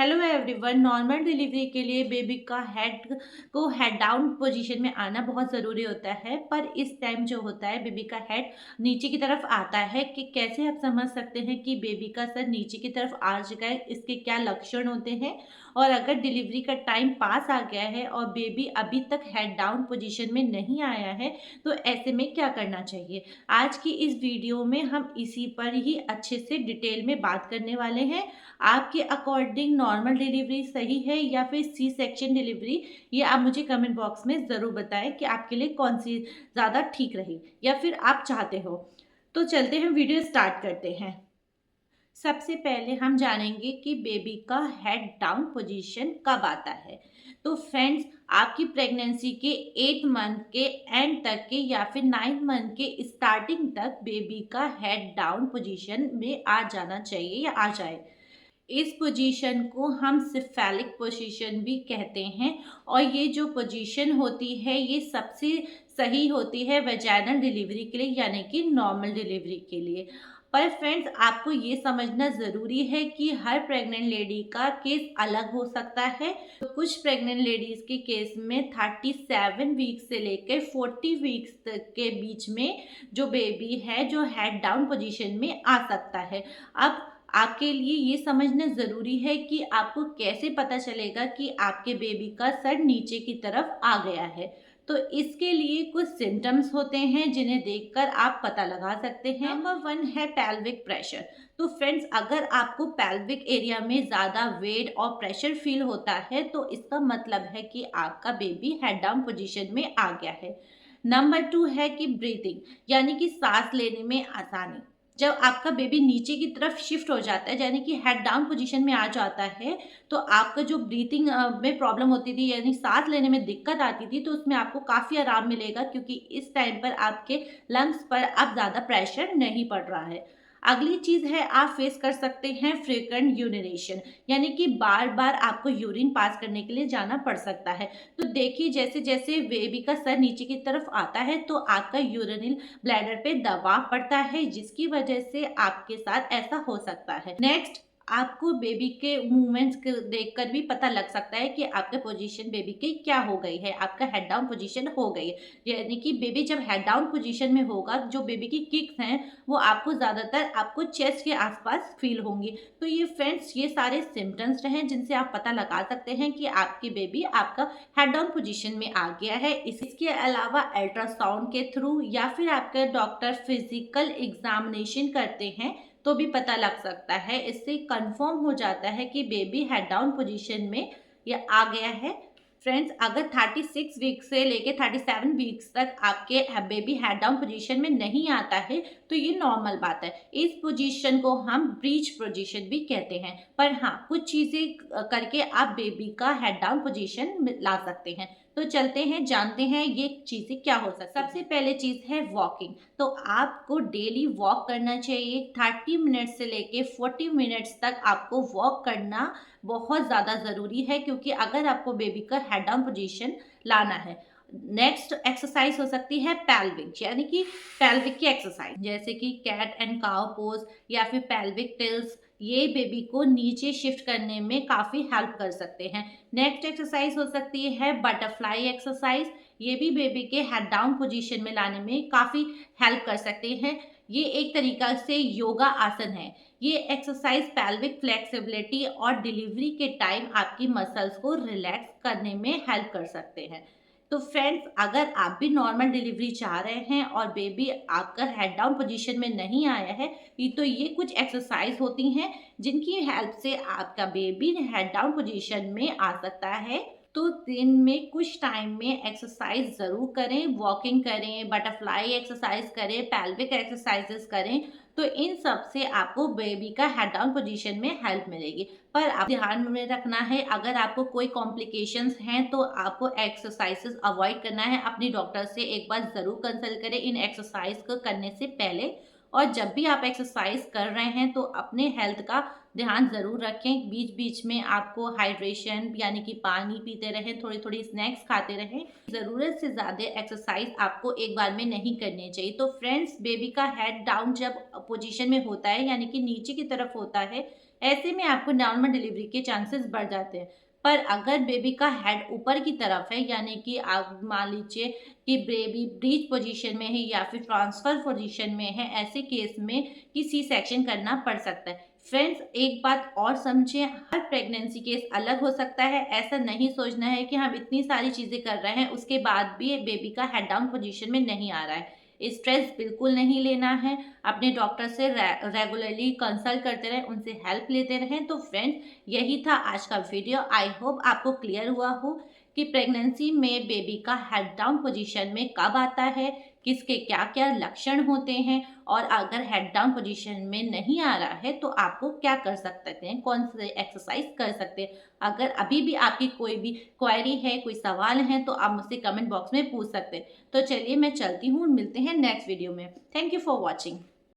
Hello everyone. Normal delivery के लिए baby का हेड डाउन पोजीशन में आना बहुत ज़रूरी होता है, पर इस टाइम जो होता है बेबी का हेड नीचे की तरफ आता है कि कैसे आप समझ सकते हैं कि बेबी का सर नीचे की तरफ आ चुका है, इसके क्या लक्षण होते हैं। और अगर डिलीवरी का टाइम पास आ गया है और बेबी अभी तक हेड डाउन पोजीशन में नहीं आया है, तो ऐसे में क्या करना चाहिए। आज की इस वीडियो में हम इसी पर ही अच्छे से डिटेल में बात करने वाले हैं। आपके अकॉर्डिंग नॉर्मल डिलीवरी सही है या फिर सी सेक्शन डिलीवरी, ये आप मुझे कमेंट बॉक्स में ज़रूर बताएं कि आपके लिए कौन सी ज़्यादा ठीक रही या फिर आप चाहते हो। तो चलते हैं, वीडियो स्टार्ट करते हैं। सबसे पहले हम जानेंगे कि बेबी का हेड डाउन पोजीशन कब आता है। तो फ्रेंड्स, आपकी प्रेगनेंसी के 8 मंथ के एंड तक के या फिर 9 मंथ के स्टार्टिंग तक बेबी का हेड डाउन पोजीशन में आ जाना चाहिए या आ जाए। इस पोजीशन को हम सिफेलिक पोजीशन भी कहते हैं और ये जो पोजीशन होती है ये सबसे सही होती है वेजाइनल डिलीवरी के लिए, यानी कि नॉर्मल डिलीवरी के लिए। पर फ्रेंड्स, आपको ये समझना ज़रूरी है कि हर प्रेग्नेंट लेडी का केस अलग हो सकता है। तो कुछ प्रेग्नेंट लेडीज़ के केस में 37 वीक्स से लेकर 40 वीक्स तक के बीच में जो बेबी है जो हेड डाउन पोजीशन में आ सकता है। अब आपके लिए ये समझना ज़रूरी है कि आपको कैसे पता चलेगा कि आपके बेबी का सर नीचे की तरफ आ गया है। तो इसके लिए कुछ सिम्टम्स होते हैं जिन्हें देखकर आप पता लगा सकते हैं। नंबर 1 है पेल्विक प्रेशर। तो फ्रेंड्स, अगर आपको पेल्विक एरिया में ज़्यादा वेट और प्रेशर फील होता है तो इसका मतलब है कि आपका बेबी हेड डाउन पोजीशन में आ गया है। नंबर 2 है कि ब्रीथिंग, यानी कि सांस लेने में आसानी। जब आपका बेबी नीचे की तरफ शिफ्ट हो जाता है, यानी कि हेड डाउन पोजीशन में आ जाता है, तो आपका जो ब्रीथिंग में प्रॉब्लम होती थी, यानी सांस लेने में दिक्कत आती थी, तो उसमें आपको काफ़ी आराम मिलेगा क्योंकि इस टाइम पर आपके लंग्स पर अब ज़्यादा प्रेशर नहीं पड़ रहा है। अगली चीज़ है, आप फेस कर सकते हैं फ्रीक्वेंट यूरिनेशन, यानी कि बार बार आपको यूरिन पास करने के लिए जाना पड़ सकता है। तो देखिए, जैसे जैसे बेबी का सर नीचे की तरफ आता है तो आपका यूरिनल ब्लैडर पे दबाव पड़ता है, जिसकी वजह से आपके साथ ऐसा हो सकता है। नेक्स्ट, आपको बेबी के मूवमेंट्स देखकर भी पता लग सकता है कि आपके पोजीशन बेबी की क्या हो गई है, आपका हेड डाउन पोजीशन हो गई है। यानी कि बेबी जब हेड डाउन पोजीशन में होगा, जो बेबी की किक्स हैं वो आपको ज़्यादातर आपको चेस्ट के आसपास फील होंगी। तो ये फ्रेंड्स, ये सारे सिम्टम्स हैं जिनसे आप पता लगा सकते हैं कि आपकी बेबी आपका हेड डाउन पोजीशन में आ गया है। इसके अलावा अल्ट्रासाउंड के थ्रू या फिर आपके डॉक्टर फिजिकल एग्जामिनेशन करते हैं तो भी पता लग सकता है। इससे कंफर्म हो जाता है कि बेबी हेड डाउन पोजीशन में या आ गया है। फ्रेंड्स, अगर 36 वीक्स से लेके 37 वीक्स तक आपके बेबी हेड डाउन पोजीशन में नहीं आता है तो ये नॉर्मल बात है। इस पोजीशन को हम ब्रीच पोजीशन भी कहते हैं। पर हाँ, कुछ चीज़ें करके आप बेबी का हेड डाउन पोजीशन ला सकते हैं। तो चलते हैं, जानते हैं ये चीज़ें क्या हो सकती है। सबसे पहले चीज़ है वॉकिंग। तो आपको डेली वॉक करना चाहिए। 30 मिनट्स से लेके 40 मिनट्स तक आपको वॉक करना बहुत ज़्यादा ज़रूरी है, क्योंकि अगर आपको बेबी का हेड डाउन पोजीशन लाना है। नेक्स्ट एक्सरसाइज हो सकती है पेल्विक, यानी कि पेल्विक की एक्सरसाइज, जैसे कि कैट एंड काउ पोज या फिर पेल्विक टिल्स। ये बेबी को नीचे शिफ्ट करने में काफ़ी हेल्प कर सकते हैं। नेक्स्ट एक्सरसाइज हो सकती है बटरफ्लाई एक्सरसाइज। ये भी बेबी के हेड डाउन पोजीशन में लाने में काफ़ी हेल्प कर सकते हैं। ये एक तरीका से योगा आसन है। ये एक्सरसाइज पेल्विक फ्लेक्सिबिलिटी और डिलीवरी के टाइम आपकी मसल्स को रिलैक्स करने में हेल्प कर सकते हैं। तो फ्रेंड्स, अगर आप भी नॉर्मल डिलीवरी चाह रहे हैं और बेबी आपका हेड डाउन पोजीशन में नहीं आया है, तो ये कुछ एक्सरसाइज होती हैं जिनकी हेल्प से आपका बेबी हेड डाउन पोजीशन में आ सकता है। तो दिन में कुछ टाइम में एक्सरसाइज ज़रूर करें, वॉकिंग करें, बटरफ्लाई एक्सरसाइज करें, पेल्विक एक्सरसाइजेस करें। तो इन सब से आपको बेबी का हेड डाउन पोजीशन में हेल्प मिलेगी। पर आप ध्यान में रखना है, अगर आपको कोई कॉम्प्लिकेशंस हैं तो आपको एक्सरसाइजेस अवॉइड करना है। अपनी डॉक्टर से एक बार ज़रूर कंसल्ट करें इन एक्सरसाइज को करने से पहले। और जब भी आप एक्सरसाइज कर रहे हैं तो अपने हेल्थ का ध्यान ज़रूर रखें। बीच बीच में आपको हाइड्रेशन, यानी कि पानी पीते रहें, थोड़ी थोड़ी स्नैक्स खाते रहें। ज़रूरत से ज़्यादा एक्सरसाइज आपको एक बार में नहीं करनी चाहिए। तो फ्रेंड्स, बेबी का हेड डाउन जब पोजीशन में होता है, यानी कि नीचे की तरफ होता है, ऐसे में आपको नॉर्मल डिलीवरी के चांसेस बढ़ जाते हैं। पर अगर बेबी का हेड ऊपर की तरफ है, यानी कि आप मान लीजिए कि बेबी ब्रीच पोजीशन में है या फिर ट्रांसफर पोजीशन में है, ऐसे केस में कि सी सेक्शन करना पड़ सकता है। फ्रेंड्स, एक बात और समझें, हर प्रेगनेंसी केस अलग हो सकता है। ऐसा नहीं सोचना है कि हम इतनी सारी चीज़ें कर रहे हैं उसके बाद भी बेबी का हेड डाउन पोजीशन में नहीं आ रहा है। स्ट्रेस बिल्कुल नहीं लेना है। अपने डॉक्टर से रेगुलरली कंसल्ट करते रहें, उनसे हेल्प लेते रहें। तो फ्रेंड्स, यही था आज का वीडियो। आई होप आपको क्लियर हुआ हो कि प्रेगनेंसी में बेबी का हेड डाउन पोजीशन में कब आता है, किसके क्या क्या लक्षण होते हैं, और अगर हेड डाउन पोजीशन में नहीं आ रहा है तो आपको क्या कर सकते हैं, कौन से एक्सरसाइज कर सकते हैं। अगर अभी भी आपकी कोई भी क्वेरी है, कोई सवाल है, तो आप मुझसे कमेंट बॉक्स में पूछ सकते हैं। तो चलिए मैं चलती हूँ, मिलते हैं नेक्स्ट वीडियो में। Thank you for watching.